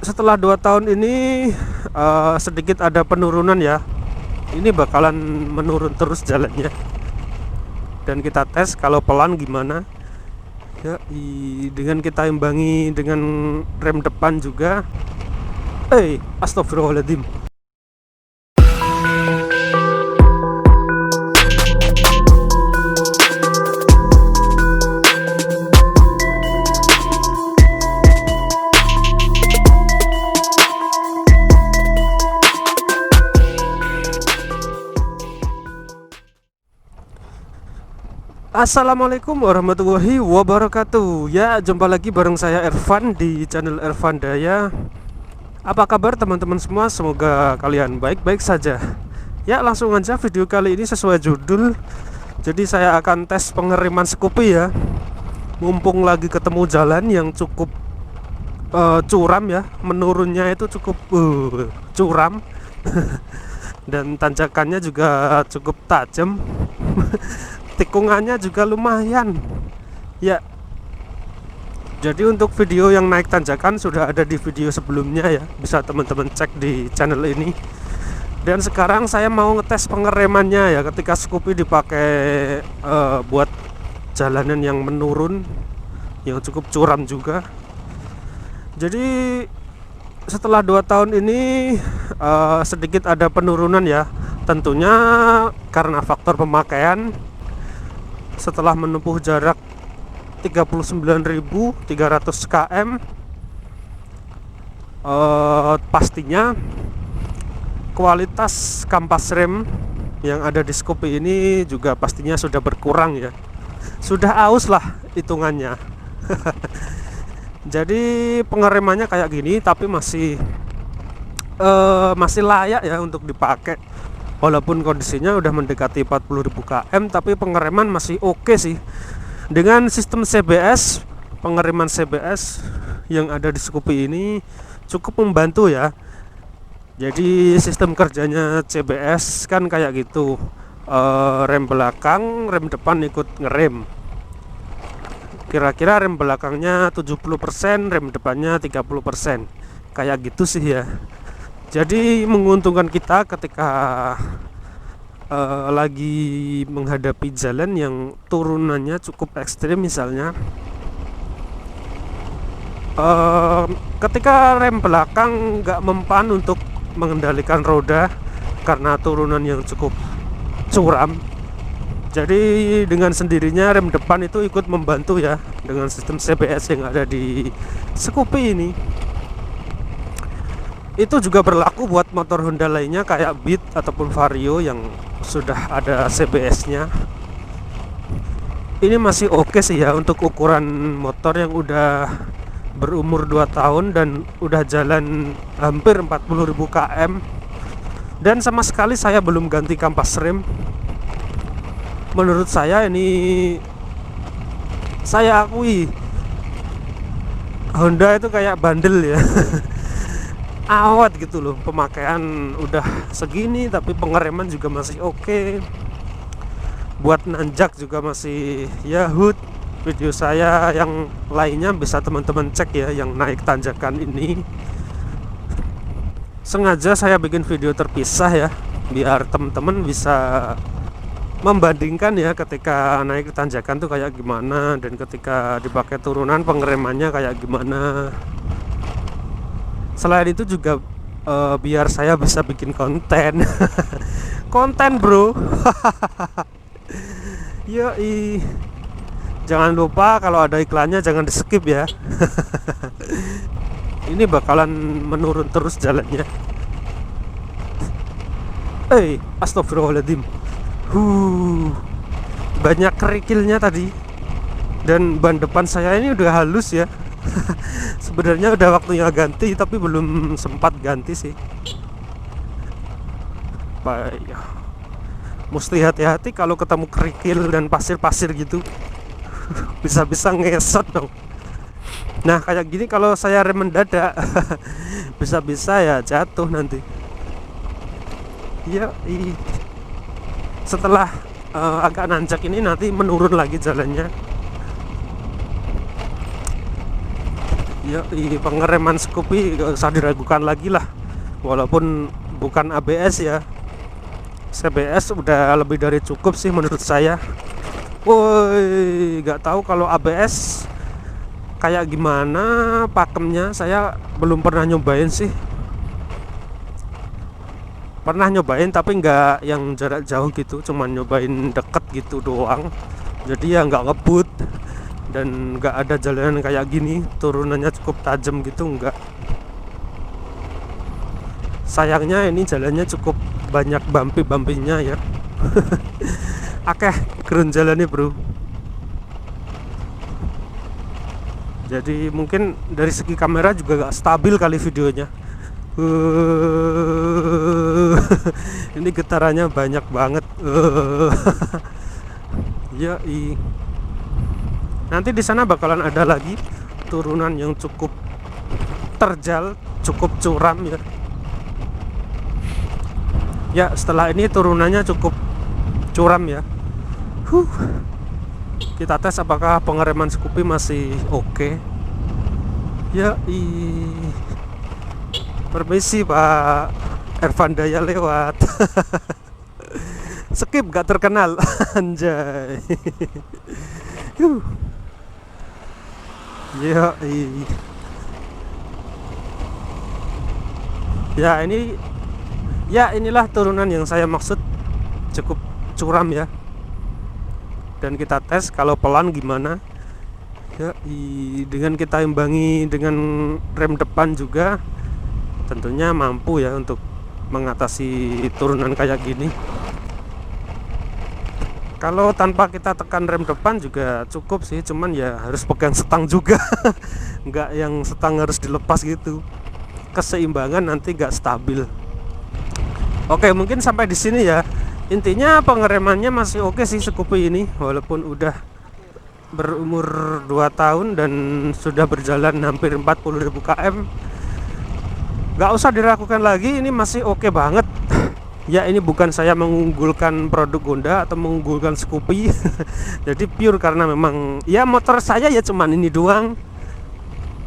setelah 2 tahun ini sedikit ada penurunan ya. Ini bakalan menurun terus jalannya. Dan kita tes kalau pelan gimana. Ya, dengan kita imbangi dengan rem depan juga. Astagfirullahaladzim. Assalamualaikum warahmatullahi wabarakatuh. Ya, jumpa lagi bareng saya Ervan di channel Ervan Daya. Apa kabar teman-teman semua? Semoga kalian baik-baik saja. Ya, langsung aja video kali ini sesuai judul. Jadi saya akan tes pengereman Scoopy ya. Mumpung lagi ketemu jalan yang cukup curam ya. Menurunnya itu cukup curam. Dan tanjakannya juga cukup tajam. Tikungannya juga lumayan ya. Jadi untuk video yang naik tanjakan sudah ada di video sebelumnya ya, bisa teman-teman cek di channel ini. Dan sekarang saya mau ngetes pengeremannya ya, ketika Scoopy dipakai buat jalanan yang menurun, yang cukup curam juga. Jadi setelah 2 tahun ini sedikit ada penurunan ya, tentunya karena faktor pemakaian. Setelah menempuh jarak 39.300 km, pastinya kualitas kampas rem yang ada di Scoopy ini juga pastinya sudah berkurang ya. Sudah aus lah hitungannya. Jadi pengeremannya kayak gini, tapi masih layak ya untuk dipakai. Walaupun kondisinya udah mendekati 40.000 km, tapi pengereman masih oke sih. Dengan sistem CBS, pengereman CBS yang ada di Scoopy ini cukup membantu ya. Jadi sistem kerjanya CBS kan kayak gitu, rem belakang, rem depan ikut ngerem. Kira-kira rem belakangnya 70%, rem depannya 30%. Kayak gitu sih ya. Jadi menguntungkan kita ketika lagi menghadapi jalan yang turunannya cukup ekstrim misalnya. Ketika rem belakang nggak mempan untuk mengendalikan roda karena turunan yang cukup curam, jadi dengan sendirinya rem depan itu ikut membantu ya, dengan sistem CBS yang ada di Scoopy ini. Itu juga berlaku buat motor Honda lainnya kayak Beat ataupun Vario yang sudah ada CBS-nya. Ini masih oke sih ya untuk ukuran motor yang udah berumur 2 tahun dan udah jalan hampir 40.000 km. Dan sama sekali saya belum ganti kampas rem. Menurut saya ini, saya akui Honda itu kayak bandel ya. Awet gitu loh, pemakaian udah segini tapi pengereman juga masih oke. Buat nanjak juga masih ya hood. Video saya yang lainnya bisa teman-teman cek ya, yang naik tanjakan ini. Sengaja saya bikin video terpisah ya, biar teman-teman bisa membandingkan ya ketika naik tanjakan tuh kayak gimana, dan ketika dipakai turunan pengeremannya kayak gimana. Selain itu juga biar saya bisa bikin konten. Konten bro. Yoi. Jangan lupa kalau ada iklannya jangan di skip ya. Ini bakalan menurun terus jalannya. Astagfirullahaladzim. Banyak kerikilnya tadi. Dan ban depan saya ini udah halus ya. Sebenarnya udah waktunya ganti tapi belum sempat ganti sih. Mesti hati-hati kalau ketemu kerikil dan pasir-pasir gitu. Bisa-bisa ngesot dong. Nah kayak gini kalau saya rem mendadak bisa-bisa ya jatuh nanti. Ya, setelah agak nanjak ini nanti menurun lagi jalannya. Ya, pengereman Scoopy gak usah diragukan lagi lah. Walaupun bukan ABS ya, CBS udah lebih dari cukup sih menurut saya. Woi, nggak tahu kalau ABS kayak gimana pakemnya, saya belum pernah nyobain sih. Pernah nyobain tapi nggak yang jarak jauh gitu, cuman nyobain deket gitu doang. Jadi ya nggak ngebut dan nggak ada jalanan kayak gini, turunannya cukup tajam gitu, nggak. Sayangnya ini jalannya cukup banyak bumpy-bumpy-nya ya. Akeh gerun jalannya bro. Jadi mungkin dari segi kamera juga gak stabil kali videonya. Ini getarannya banyak banget. Ya, nanti di sana bakalan ada lagi turunan yang cukup terjal, cukup curam ya. Ya, setelah ini turunannya cukup curam ya. Kita tes apakah pengereman Scoopy masih oke. Ya, permisi Pak Ervandaya lewat. Skip gak terkenal. Anjay. Ya, ya ini, ya inilah turunan yang saya maksud, cukup curam ya. Dan kita tes kalau pelan gimana ya, dengan kita imbangi dengan rem depan juga tentunya mampu ya untuk mengatasi turunan kayak gini. Kalau tanpa kita tekan rem depan juga cukup sih, cuman ya harus pegang setang juga. Nggak yang setang harus dilepas gitu, keseimbangan nanti nggak stabil. Oke, mungkin sampai di sini ya. Intinya pengeremannya masih oke sih Scoopy ini, walaupun udah berumur 2 tahun dan sudah berjalan hampir 40.000 km. Gak usah diragukan lagi, ini masih oke banget. Ya, ini bukan saya mengunggulkan produk Honda atau mengunggulkan Scoopy. Jadi pure karena memang ya motor saya ya cuman ini doang.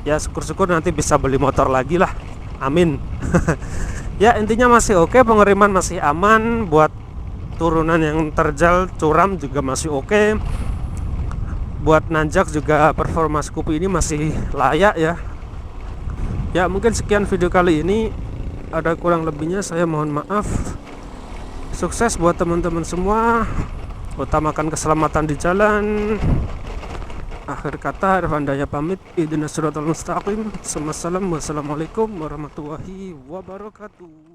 Ya syukur-syukur nanti bisa beli motor lagi lah, amin. Ya intinya masih oke, pengereman masih aman, buat turunan yang terjal curam juga masih oke. Buat nanjak juga performa Scoopy ini masih layak ya. Ya mungkin sekian video kali ini, ada kurang lebihnya saya mohon maaf. Sukses buat teman-teman semua, utamakan keselamatan di jalan. Akhir kata Ervandaya pamit, ihdinas siratal mustaqim. Wassalamualaikum warahmatullahi wabarakatuh.